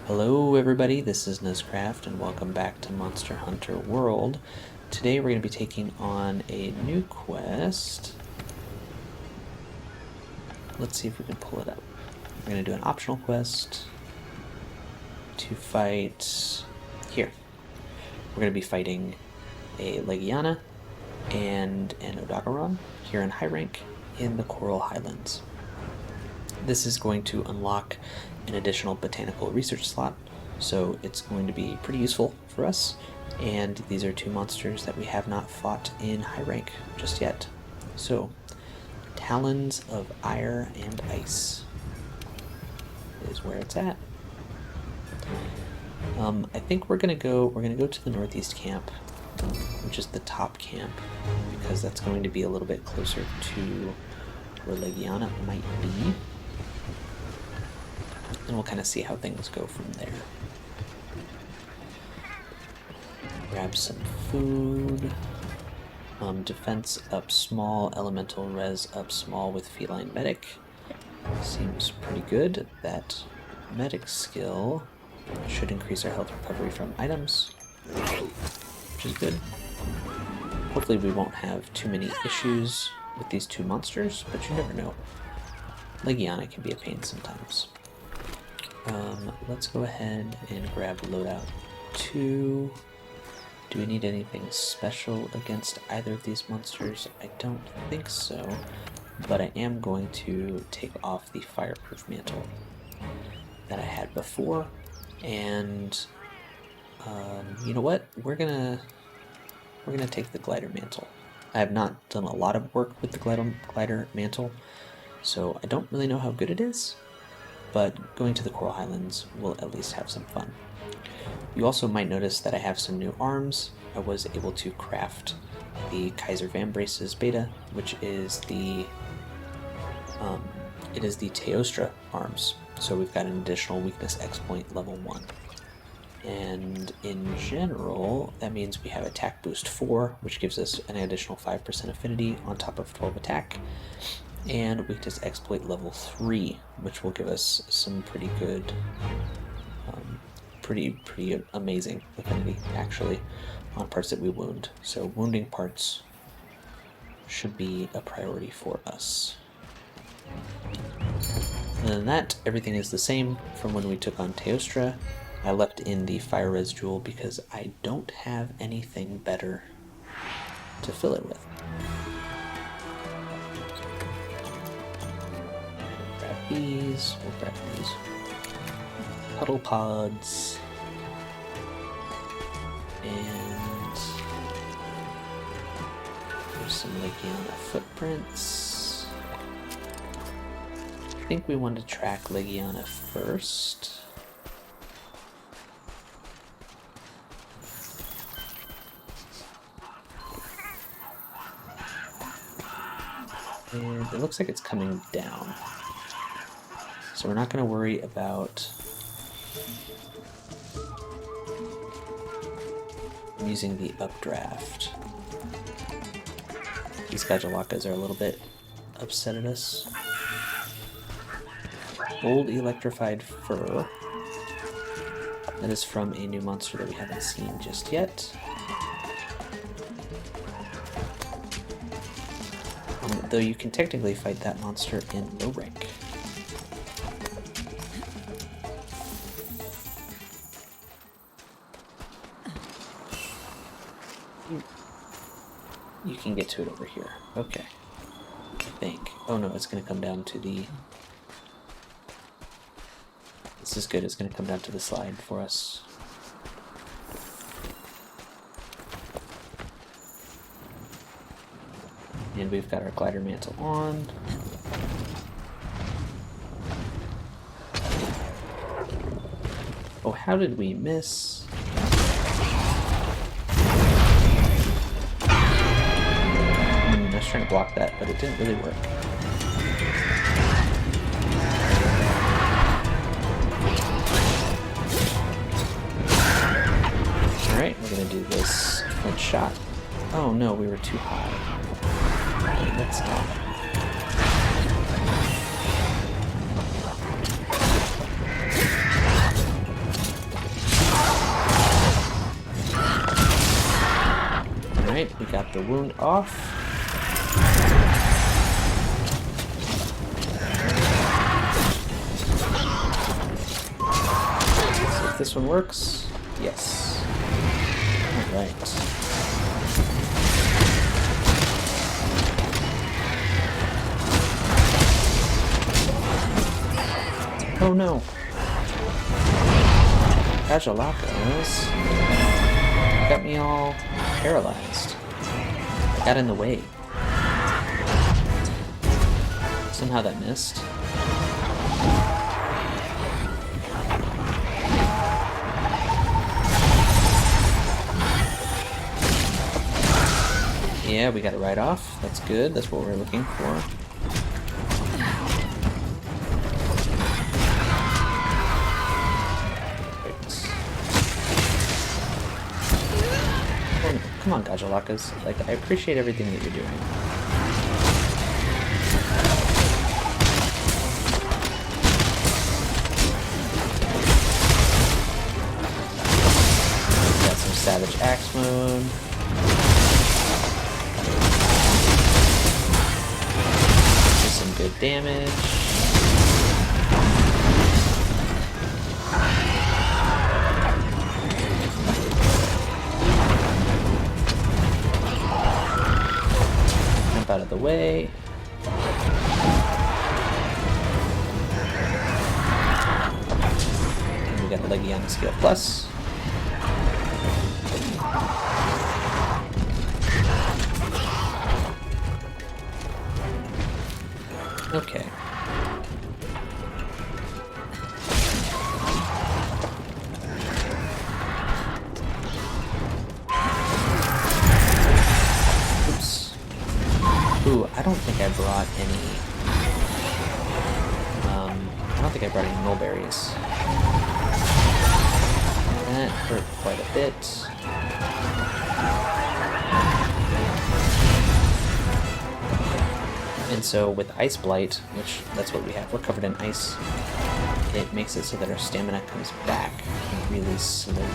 Hello everybody, this is Nuzcraft and welcome back to Monster Hunter World. Today we're going to be taking on a new quest. Let's see if we can pull it up. We're going to do an optional quest to fight here. We're going to be fighting a Legiana and an Odogaron here in high rank in the Coral Highlands. This is going to unlock an additional botanical research slot, so it's going to be pretty useful for us. And these are two monsters that we have not fought in high rank just yet. So, Talons of Ire and Ice is where it's at. I think we're gonna go to the northeast camp, which is the top camp, because that's going to be a little bit closer to where Legiana might be. And we'll kind of see how things go from there. Grab some food. Defense up small, elemental res up small with feline medic. Seems pretty good. That medic skill should increase our health recovery from items, which is good. Hopefully we won't have too many issues with these two monsters, but you never know. Legiana can be a pain sometimes. Let's go ahead and grab loadout 2. Do we need anything special against either of these monsters? I don't think so, but I am going to take off the fireproof mantle that I had before, and you know what? We're gonna take the glider mantle. I have not done a lot of work with the glider mantle, so I don't really know how good it is. But going to the Coral Highlands will at least have some fun. You also might notice that I have some new arms. I was able to craft the Kaiser Vambrace's beta, which is the Teostra arms. So we've got an additional weakness exploit level 1. And in general, that means we have attack boost 4, which gives us an additional 5% affinity on top of 12 attack. And weakness exploit level 3, which will give us some pretty good, pretty amazing affinity actually on parts that we wound. So wounding parts should be a priority for us. Other than that, everything is the same from when we took on Teostra. I left in the fire res jewel because I don't have anything better to fill it with. We'll grab these puddle pods, and there's some Legiana footprints. I think we want to track Legiana first. And it looks like it's coming down. So we're not going to worry about using the updraft. These Gajalakas are a little bit upset at us. Old electrified fur. That is from a new monster that we haven't seen just yet. Though you can technically fight that monster in low rank. You can get to it over here. Okay. I think. Oh no, it's going to come down to the... This is good. It's going to come down to the slide for us. And we've got our glider mantle on. Oh, how did we miss? I was trying to block that, but it didn't really work. Alright, we're gonna do this flint shot. Oh no, we were too high. Let's stop. got the wound off. Let's see if this one works. Yes. Alright. Oh no! Cajolacos got me all paralyzed. I got in the way. Somehow that missed. Yeah, we got it right off. That's good. That's what we're looking for. Come on, Gajalakas. Like, I appreciate everything that you're doing. Got some Savage Axe mode. Just some good damage. Out of the way. And we got the Legiana skill plus. Okay. Ooh, I don't think I brought any. I don't think I brought any mulberries. That hurt quite a bit. And so with Ice Blight, which that's what we have, we're covered in ice, it makes it so that our stamina comes back really slowly.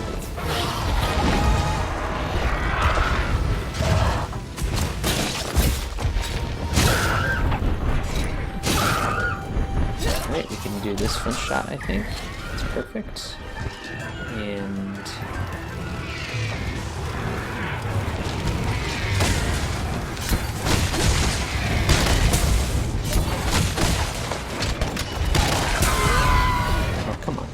Alright, we can do this one shot, I think. That's perfect. And... oh, come on.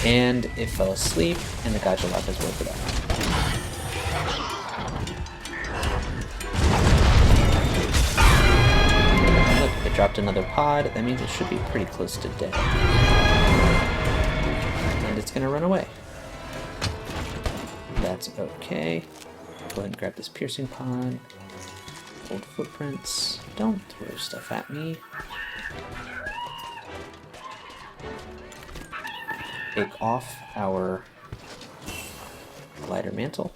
And it fell asleep, and the Gajalakas woke it up. Look, it dropped another pod. That means it should be pretty close to dead. And it's gonna run away. That's okay. Go ahead and grab this piercing pod. Old footprints. Don't throw stuff at me. Take off our glider mantle.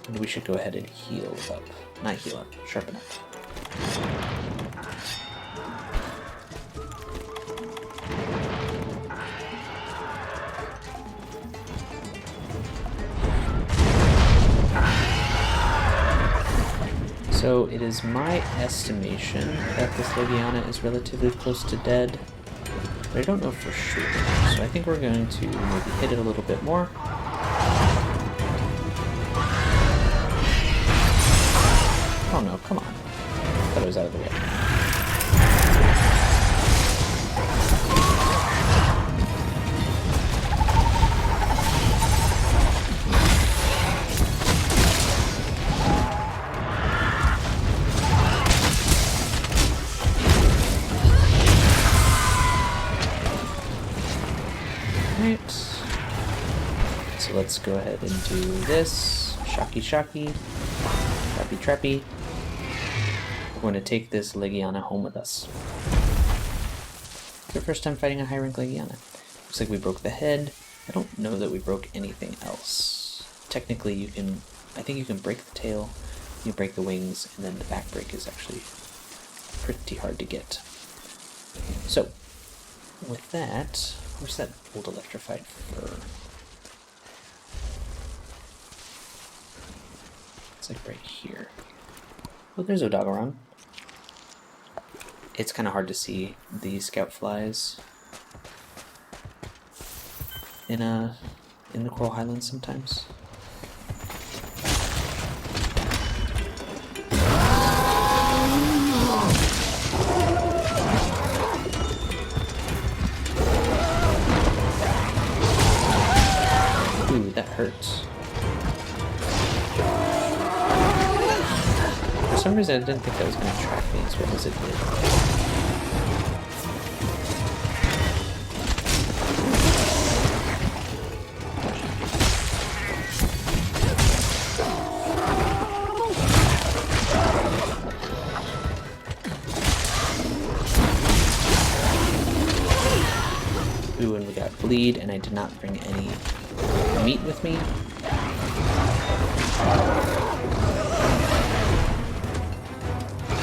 And we should go ahead and heal up. Not heal up, sharpen up. So it is my estimation that this Legiana is relatively close to dead. But I don't know for sure, so I think we're going to maybe hit it a little bit more. Oh no, come on. I thought it was out of the way. So let's go ahead and do this. Shocky shocky. Trappy trappy. We're going to take this Legiana home with us. It's our first time fighting a high rank Legiana. Looks like we broke the head. I don't know that we broke anything else. Technically you can, I think you can break the tail, you break the wings, and then the back break is actually pretty hard to get. So, with that, where's that old electrified fur? It's like right here. Oh, there's Odogaron. It's kind of hard to see the scout flies in the Coral Highlands sometimes. Ooh, that hurts. For some reason I didn't think that was going to track me as well as it did. Ooh, and we got bleed, and I did not bring any meat with me.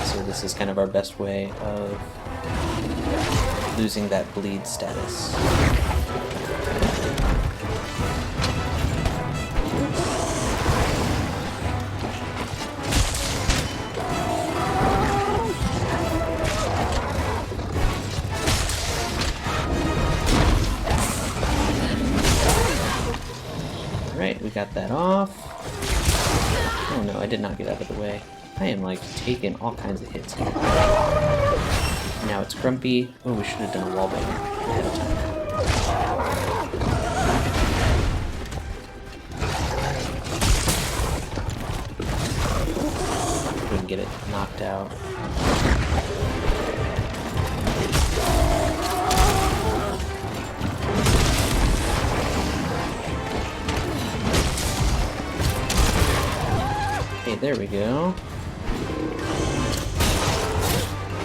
So this is kind of our best way of losing that bleed status. Alright, we got that off. Oh no, I did not get out of the way. I am like taking all kinds of hits here. Now it's Grumpy. Oh, we should have done a wallbang ahead of time. We can get it knocked out. Okay, there we go.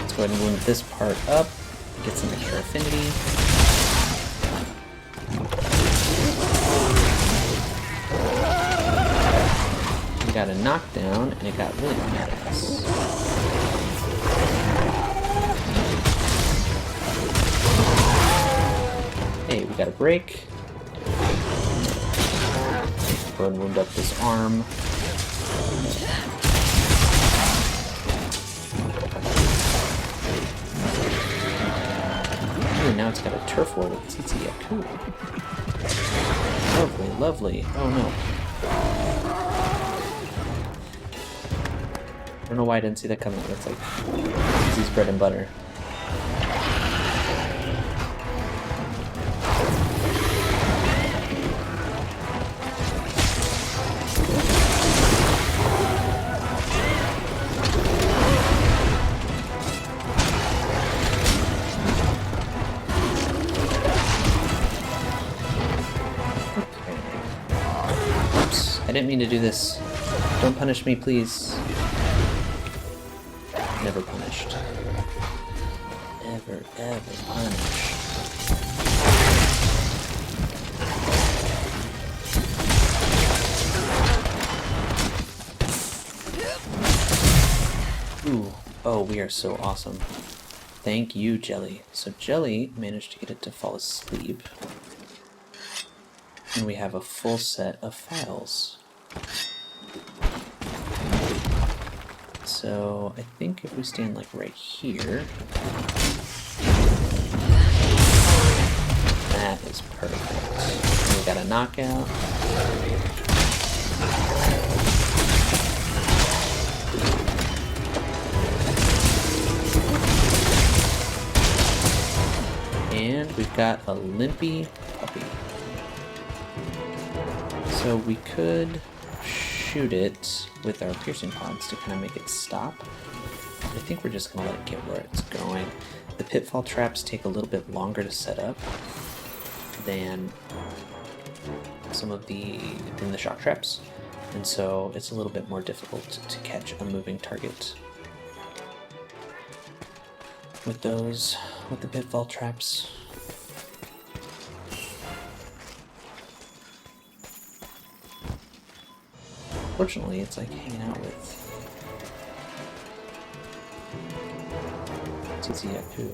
Let's go ahead and wound this part up, get some extra affinity. We got a knockdown, and it got really mad at us. Hey, we got a break. Go ahead and wound up this arm. Ooh, now it's got a turf war with TT. Yeah, cool. Lovely, lovely. Oh no. I don't know why I didn't see that coming. That's like Z's bread and butter. I didn't mean to do this. Don't punish me, please. Never punished. Ever, ever punished. Ooh. Oh, we are so awesome. Thank you, Jelly. So Jelly managed to get it to fall asleep. And we have a full set of files. So I think if we stand like right here, that is perfect. We got a knockout. And we've got a limpy puppy. So we could shoot it with our piercing pods to kind of make it stop. I think we're just going to let it get where it's going. The pitfall traps take a little bit longer to set up than some of the shock traps, and so it's a little bit more difficult to catch a moving target with the pitfall traps. Fortunately, it's like hanging out with Tiziaku.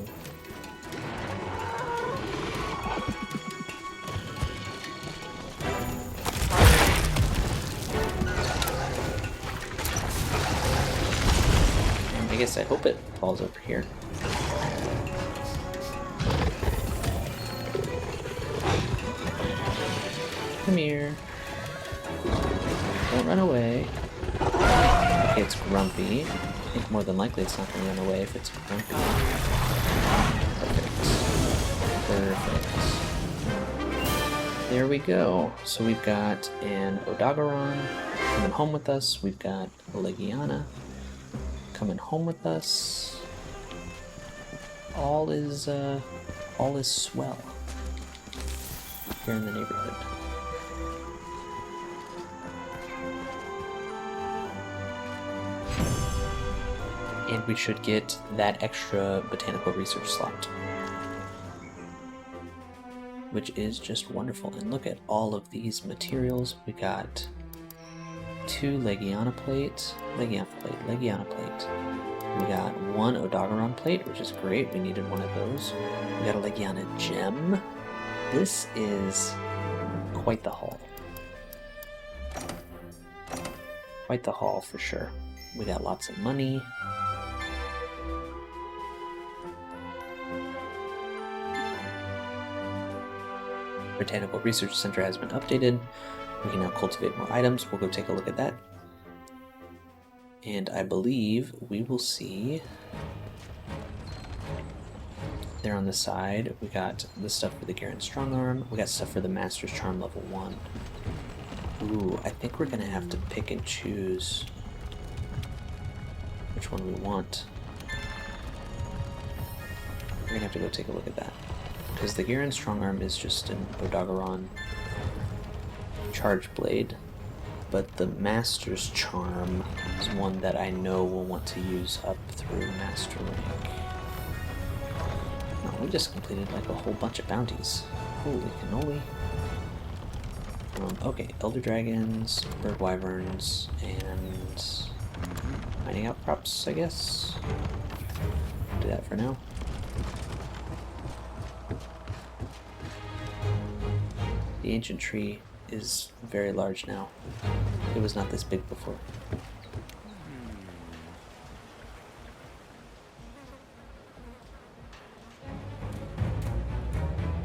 I guess I hope it falls over here. Come here. Don't run away. Okay, it's grumpy. I think more than likely it's not going to run away if it's grumpy. Perfect. There we go. So we've got an Odogaron coming home with us. We've got a Legiana coming home with us. All is swell here in the neighborhood. And we should get that extra botanical research slot, which is just wonderful. And look at all of these materials. We got 2 Legiana plate. We got 1 Odogaron plate, which is great. We needed one of those. We got a Legiana gem. This is quite the haul. Quite the haul for sure. We got lots of money. Botanical Research Center has been updated. We can now cultivate more items. We'll go take a look at that. And I believe we will see there on the side, we got the stuff for the Garen Strongarm. We got stuff for the Master's Charm level 1. Ooh, I think we're going to have to pick and choose which one we want. We're going to have to go take a look at that. Because the Garen Strongarm is just an Odogaron Charge Blade, but the Master's Charm is one that I know we'll want to use up through Master Rank. Oh, we just completed like a whole bunch of bounties. Holy cannoli. Okay, Elder Dragons, Bird Wyverns, and mining outcrops, I guess. Do that for now. The ancient tree is very large now. It was not this big before.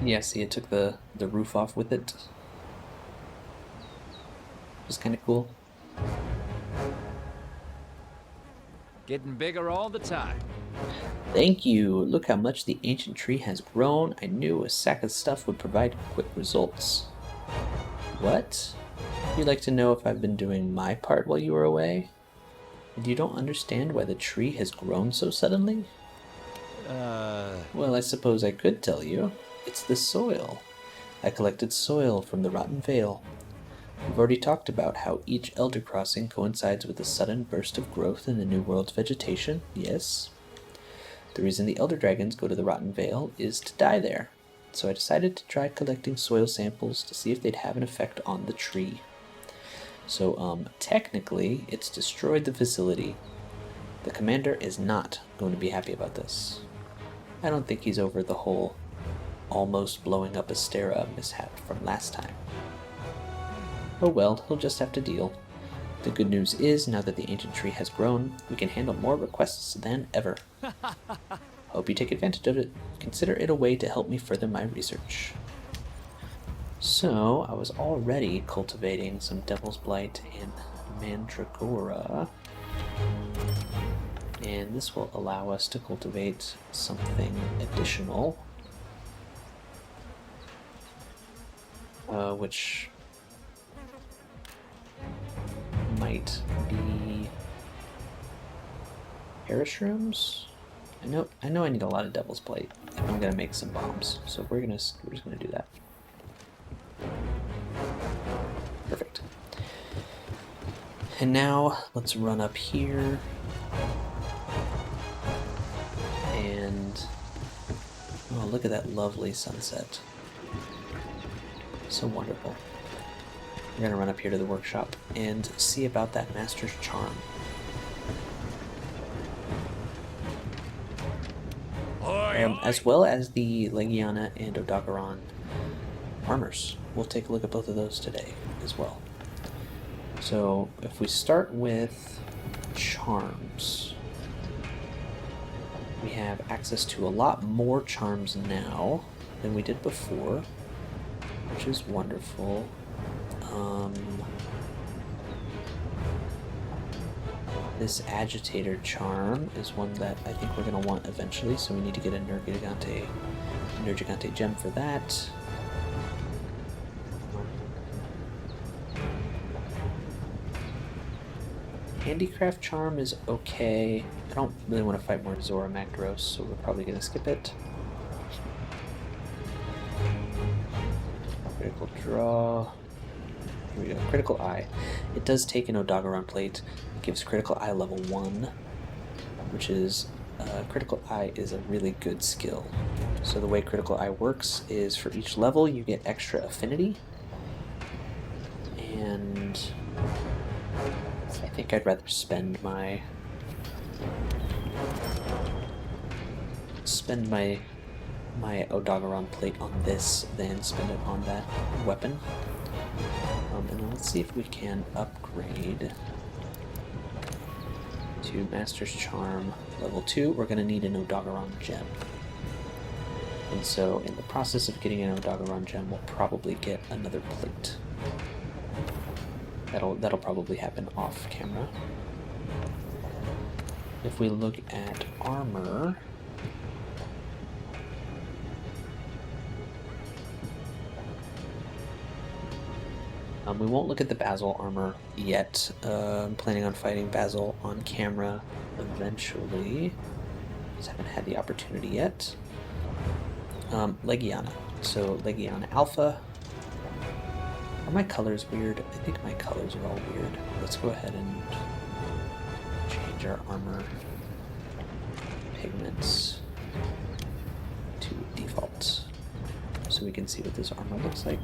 Yeah, see, it took the roof off with it. It was kind of cool. Getting bigger all the time. Thank you. Look how much the ancient tree has grown. I knew a sack of stuff would provide quick results. What? You'd like to know if I've been doing my part while you were away? And you don't understand why the tree has grown so suddenly? Well, I suppose I could tell you. It's the soil. I collected soil from the Rotten Vale. We've already talked about how each Elder Crossing coincides with a sudden burst of growth in the New World's vegetation, yes? The reason the Elder Dragons go to the Rotten Vale is to die there. So I decided to try collecting soil samples to see if they'd have an effect on the tree. So, technically, it's destroyed the facility. The commander is not going to be happy about this. I don't think he's over the whole almost blowing up Astera mishap from last time. Oh well, he'll just have to deal. The good news is, now that the ancient tree has grown, we can handle more requests than ever. Hope you take advantage of it. Consider it a way to help me further my research. So, I was already cultivating some Devil's Blight and Mandragora. And this will allow us to cultivate something additional. Which might be Parashrooms? I know I need a lot of Devil's Blight if I'm gonna make some bombs, so we're just gonna do that. Perfect. And now let's run up here and oh, look at that lovely sunset. So wonderful. We're gonna run up here to the workshop and see about that Master's Charm. as well as the Legiana and Odogaron armors. We'll take a look at both of those today as well. So if we start with charms, we have access to a lot more charms now than we did before, which is wonderful. This agitator charm is one that I think we're going to want eventually, so we need to get a Nergigante gem for that. Handicraft charm is okay. I don't really want to fight more Zora Magdaros, so we're probably going to skip it. Critical draw. Here we go. Critical eye. It does take an Odogaron plate. It gives critical eye level 1, which is critical eye is a really good skill. So the way critical eye works is for each level you get extra affinity, and I think I'd rather spend my Odogaron plate on this than spend it on that weapon. And then let's see if we can upgrade to Master's Charm level 2. We're going to need an Odogaron gem. And so in the process of getting an Odogaron gem, we'll probably get another plate. That'll probably happen off camera. If we look at armor, we won't look at the Basil armor yet. I'm planning on fighting Basil on camera eventually. Just haven't had the opportunity yet. Legiana. So Legiana Alpha. Are my colors weird? I think my colors are all weird. Let's go ahead and change our armor pigments to default so we can see what this armor looks like.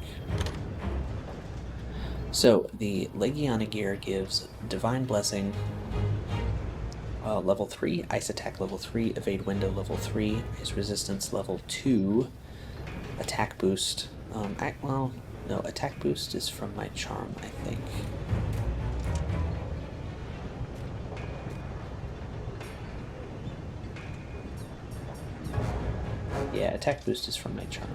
So the Legiana gear gives Divine Blessing level 3, Ice Attack level 3, Evade Window level 3, Ice Resistance level 2, Attack Boost. No, Attack Boost is from my charm, I think. Yeah, Attack Boost is from my charm.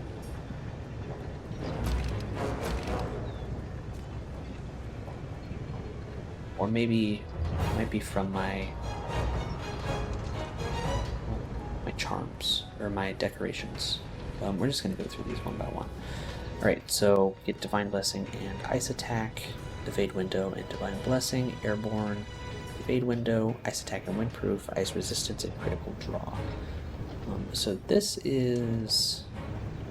Or maybe it might be from my charms or my decorations. We're just going to go through these one by one. Alright, so get Divine Blessing and Ice Attack, Evade Window and Divine Blessing, Airborne, Evade Window, Ice Attack and Windproof, Ice Resistance, and Critical Draw. So this is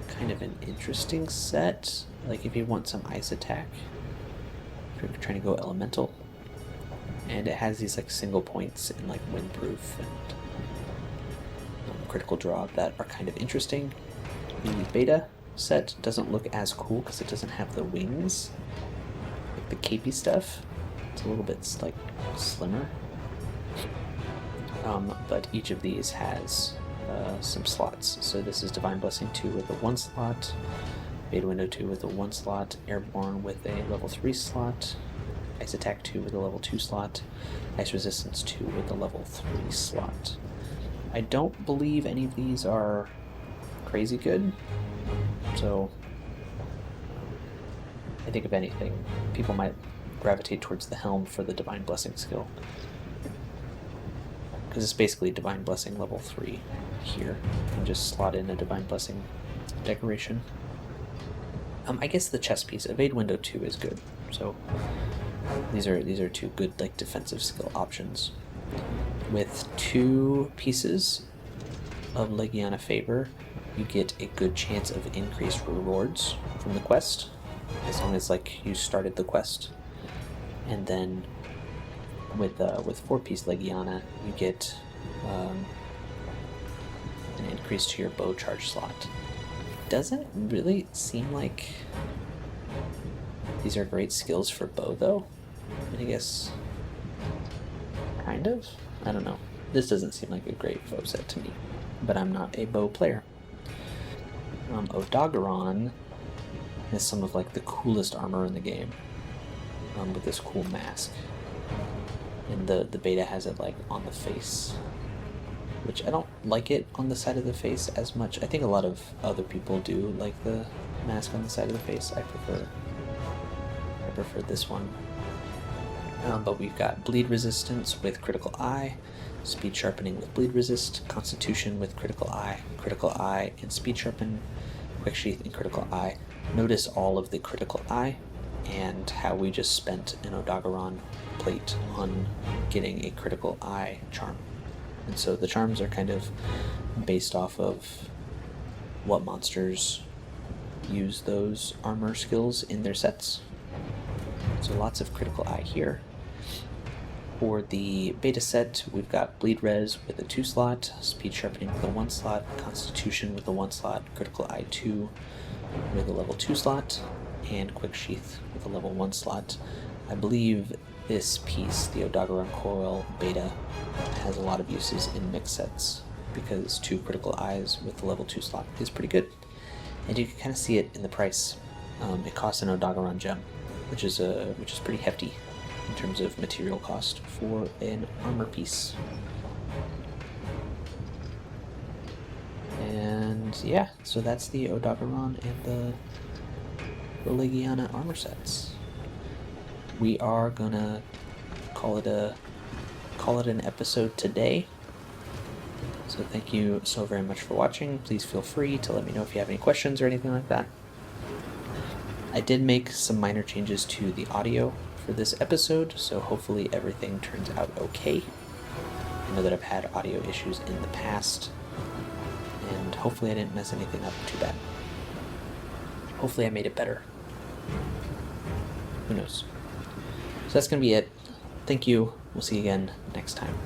kind of an interesting set. Like if you want some Ice Attack, if you're trying to go Elemental. And it has these like single points in like Windproof and Critical Draw that are kind of interesting. The beta set doesn't look as cool because it doesn't have the wings, like the capey stuff. It's a little bit like slimmer. But each of these has some slots. So this is Divine Blessing 2 with a 1 slot, Beta Window 2 with a 1 slot, Airborne with a level 3 slot, Ice Attack 2 with a level 2 slot, Ice Resistance 2 with a level 3 slot. I don't believe any of these are crazy good, so I think if anything, people might gravitate towards the Helm for the Divine Blessing skill. Because it's basically Divine Blessing level 3 here. You can just slot in a Divine Blessing decoration. I guess the chest piece, Evade Window 2 is good, so these are two good like defensive skill options. With 2 pieces of Legiana Favor, you get a good chance of increased rewards from the quest, as long as like you started the quest. And then with 4-piece Legiana, you get an increase to your bow charge slot. Doesn't really seem like these are great skills for bow though. I guess kind of. I don't know. This doesn't seem like a great foe set to me. but I'm not a bow player. Odogaron has some of like the coolest armor in the game, with this cool mask, and the beta has it like on the face, which I don't like it on the side of the face as much. I think a lot of other people do like the mask on the side of the face. I prefer this one. But we've got bleed resistance with critical eye, speed sharpening with bleed resist, constitution with critical eye and speed sharpen, quick sheath and critical eye. Notice all of the critical eye and how we just spent an Odogaron plate on getting a critical eye charm. And so the charms are kind of based off of what monsters use those armor skills in their sets. So lots of critical eye here. For the beta set, we've got bleed res with a 2 slot, speed sharpening with a 1 slot, constitution with a 1 slot, critical eye 2 with a level 2 slot, and quick sheath with a level 1 slot. I believe this piece, the Odogaron Coil beta, has a lot of uses in mix sets because 2 critical eyes with the level 2 slot is pretty good. And you can kind of see it in the price. It costs an Odogaron gem, which is pretty hefty in terms of material cost for an armor piece. And yeah, so that's the Odogaron and the Legiana armor sets. We are gonna call it an episode today. So thank you so very much for watching. Please feel free to let me know if you have any questions or anything like that. I did make some minor changes to the audio for this episode, so hopefully everything turns out okay. I know that I've had audio issues in the past, and hopefully I didn't mess anything up too bad. Hopefully I made it better. Who knows? So that's going to be it. Thank you. We'll see you again next time.